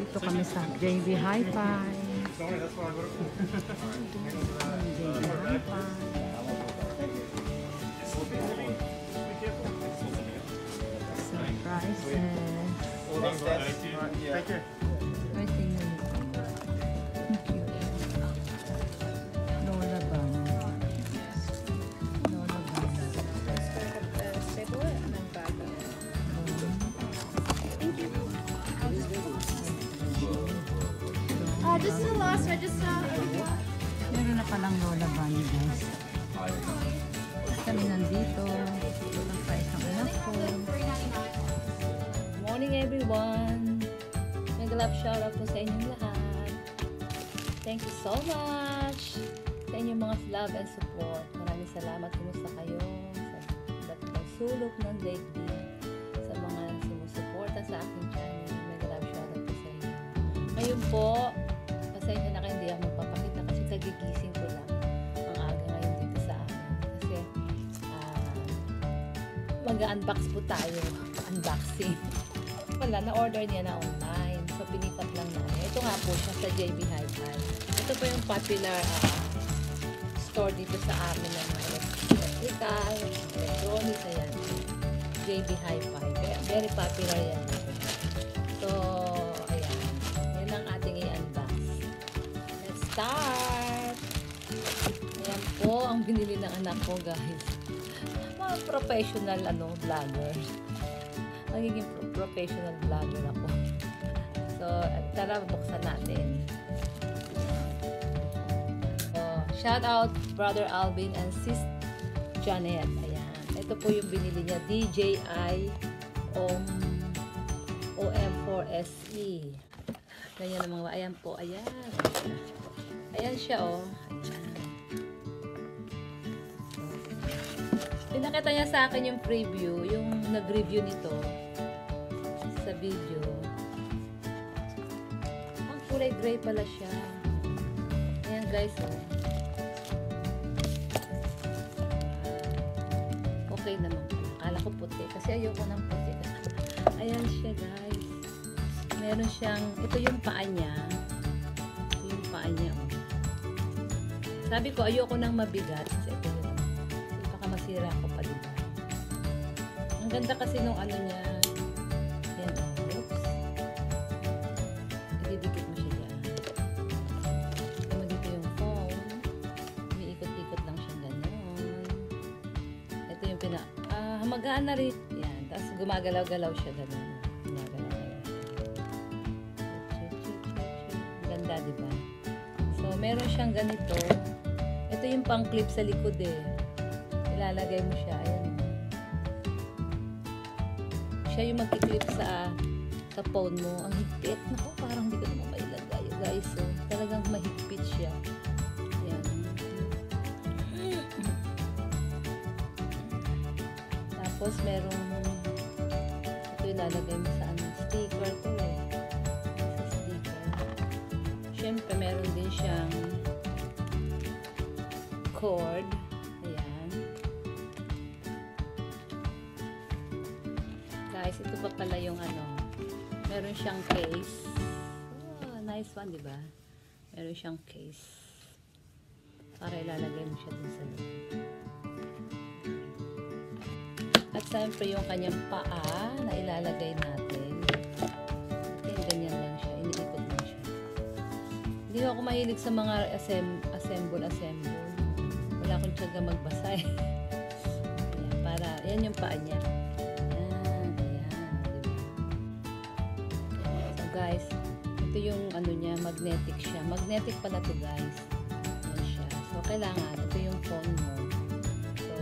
Dito kami sa JB Hi-Fi. Surprises. Lola Bang. Lola Bang. This is the last register. Meron na palang Lola Bang, guys. Kami nandito. Ang price ng anak ko. Morning everyone! Nag-love shoutout po sa inyong lahat. Thank you so much sa inyong mga love and support. Maraming salamat. Kumusta kayo sa iba't ibang sulok ng daigdig, sa mga sumusuporta sa aking channel. Nag-love shoutout po sa inyo. Ngayon po, pasensya na kayo, hindi ako magpapakita kasi kagigising ko lang ang aga ngayon dito sa amin. Kasi mag-unbox po tayo. Unboxing. Wala, na-order niya na online. So, pinipat lang namin. Ito nga po siya sa JB Hi-Fi. Ito po yung popular store dito sa amin ng mga electrical, electronics, ayan. JB Hi-Fi. Very popular yan. So, ayan. Yan ang ating i-unbox. Let's start! Ayan po ang binili ng anak ko, guys. Mga professional, vlogger. Magiging professional vlogger ako. So, tara, buksan natin. So, shout out Brother Alvin and Sis Janet. Ayan. Ito po yung binili niya. DJI OM4SE. Ganyan ang mga. Ayan po. Ayan. Ayan siya, oh. Ayan. Pinakita niya sa akin yung preview, yung nag-review nito sa video. Ang kulay gray pala siya. Ayan guys, oh. Okay naman. Akala ko puti kasi ayoko ng puti. Ayan siya guys. Meron siyang, ito yung paa niya. Ito yung paa niya, oh. Sabi ko ayoko ng mabigat kasi ito yun. Baka masira ako pa dito. Ang ganda kasi nung ano niya. Yan, oops. Ididikit mo siya dyan. Tama dito yung phone. Umiikot-ikot lang siya ganyan. Ito yung magaan na rin. Yan. Tapos gumagalaw-galaw siya ganyan. Gumagalaw-galaw. Ganda, diba? So, meron siyang ganito. Ito yung pang-clip sa likod eh. Ilalagay mo siya. Ayan. Siya yung mag-clip sa phone mo. Ang higpit. Naku, parang hindi ko naman mailagay. Guys, so, talagang mahigpit siya. Ayan. Tapos, merong ito yung lalagay mo sa sticker to eh. Sa sticker. Siyempre, meron din siyang cord. Ayan. Guys, ito pa pala yung meron siyang case. Oh, nice one, diba? Meron siyang case. Para ilalagay mo siya dun sa loob. At siyempre yung kanyang paa na ilalagay natin. Ayan, ganyan lang siya. Iniikot lang siya. Hindi ako mahilig sa mga assemble. Wala akong tiyaga magbasa eh. Ayan, para, yan yung paa niya. Ayan, diba? So guys, ito yung niya, magnetic siya. Magnetic pala to guys. Ayan siya. So kailangan, ito yung phone mo. So,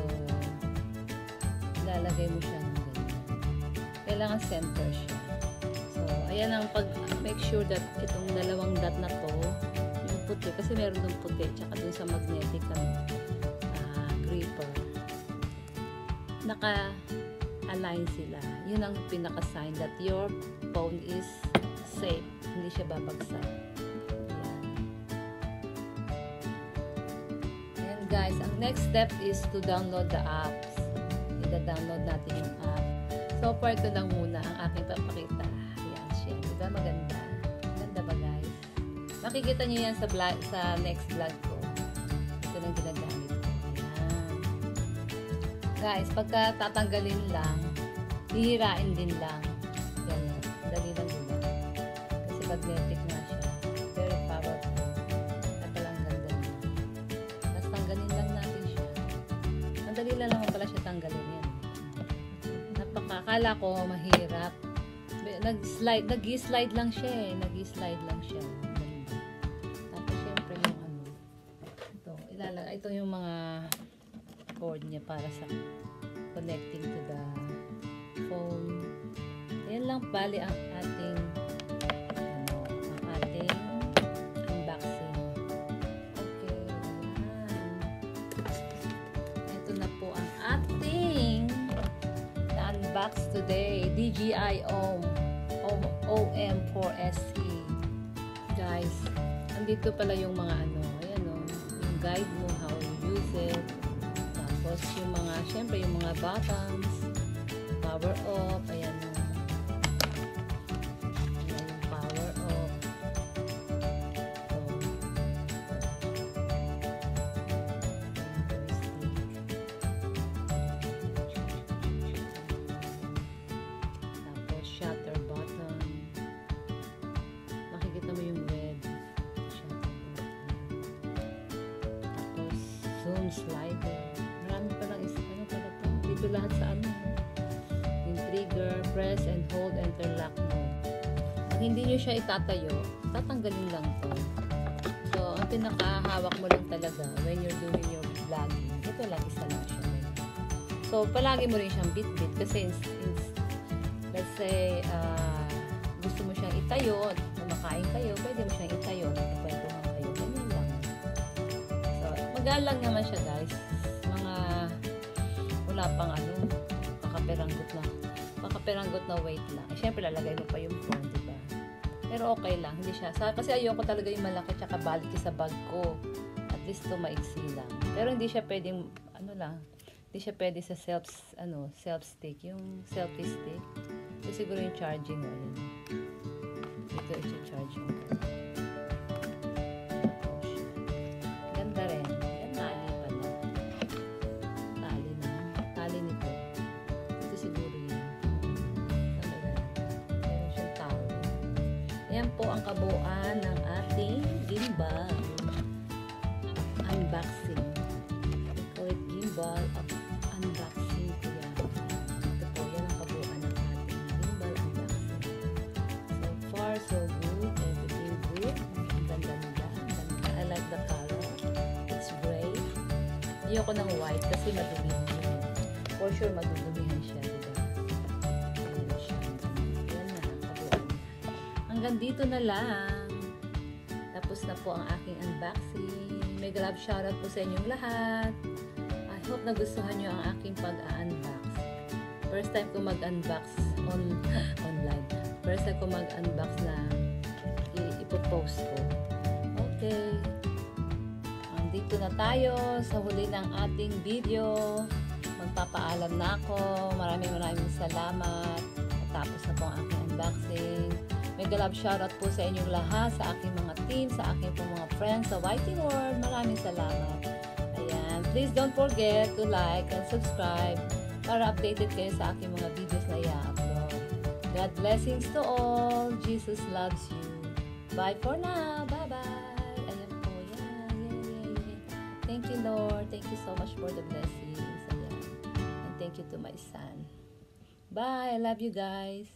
lalagay mo siya ng ganyan. Kailangan center siya. So, ayan ang make sure that itong dalawang dot na to, yung puti, kasi meron ng puti, tsaka dun sa magnetic gripper, naka-align sila. Yun ang pinaka-sign that your phone is safe. Hindi siya babagsak. Ayan. Ayan guys, ang next step is to download the apps. Ida-download natin yung app. So far, ito lang muna ang aking papakita. Ayan siya. Diba maganda? Makikita niyo yan sa next vlog ko. Ito nang ginagamit ko. Ayan. Guys, pagka tatanggalin lang, hihirain din lang. Yan. Dali lang din lang. Kasi magnetic na siya. Very powerful. At palang ganda niya. Tapos tanggalin lang natin siya. Madali lang naman pala siya tanggalin yan. Akala ko mahirap. Nag-slide lang siya eh. Nag-slide lang siya. Tapos syempre yung ano. Ito yung mga cord niya para sa connecting to the phone. Yan lang bali ang ating unboxing. Okay. Yan. Ito na po ang ating box today, DJI OM4SE. Guys, andito pala yung mga ano, ayan o, yung guide mo, how you use it. Tapos yung mga, syempre yung mga buttons, power off, ayan o. Ayan yung power off. Shutter button. Makikita mo yung red shutter button. Tapos zoom slider. Marami palang ano pala to. Dito lahat sa ano. Yung trigger, press and hold interlock mode. Pag hindi nyo siya itatayo, tatanggalin lang to. So, ang pinakahawak mo lang talaga when you're doing your vlogging. Ito lang, isa lang siya. So, palagi mo rin siyang bit-bit kasi let's say, gusto mo siyang itayo, kumakain kayo, pwede mo siyang itayo, nagkikwentuhan kayo, ganyan lang. So, magaan lang naman siya guys. Wala pang ano, makaperanggot na weight lang. Siyempre, lalagay mo pa yung phone, diba? Pero okay lang, hindi siya. Kasi ayoko talaga yung malaki tsaka baliki sa bag ko. At least to maiksi lang. Pero hindi siya pwedeng, ano lang, hindi siya pwede sa self-stick, yung selfie stick. Ito siguro yung charging mo. Yun. Ito i-charge mo. Ganda rin. Yan, tali pala. Tali nito. Ito siguro yun. Meron siyang tali. Ayan po ang kabuuan ng ating gimbal. Unboxing. We call it gimbal unboxing ko yan. Ito po, yan ang kabuuan ng ating gimbal unboxing. So far, so good. Everything good. Ang ganda nila. I like the color. It's gray. Ayoko ng white kasi madumihan yun. For sure, madudumihan siya. Diba? Ayan siya. Yan na, kabuuan. Hanggang dito na lang. Tapos na po ang aking unboxing. May love shoutout po sa inyong lahat. I hope nagustuhan nyo ang aking pag-unbox. First time ko mag-unbox online. First time ko mag-unbox na ipopost ko. Okay. Dito na tayo sa huli ng ating video. Magpapaalam na ako. Maraming salamat. Tapos na po ang aking unboxing. May galab shoutout po sa inyong lahat, sa aking mga team, sa aking po mga friends sa YT World. Maraming salamat. Ayan. Please don't forget to like and subscribe para updated kayo sa aking mga videos na i-upload. God blessings to all. Jesus loves you. Bye for now. Bye-bye. Ayan po. Yan. Thank you, Lord. Thank you so much for the blessings. Ayan. And thank you to my son. Bye. I love you guys.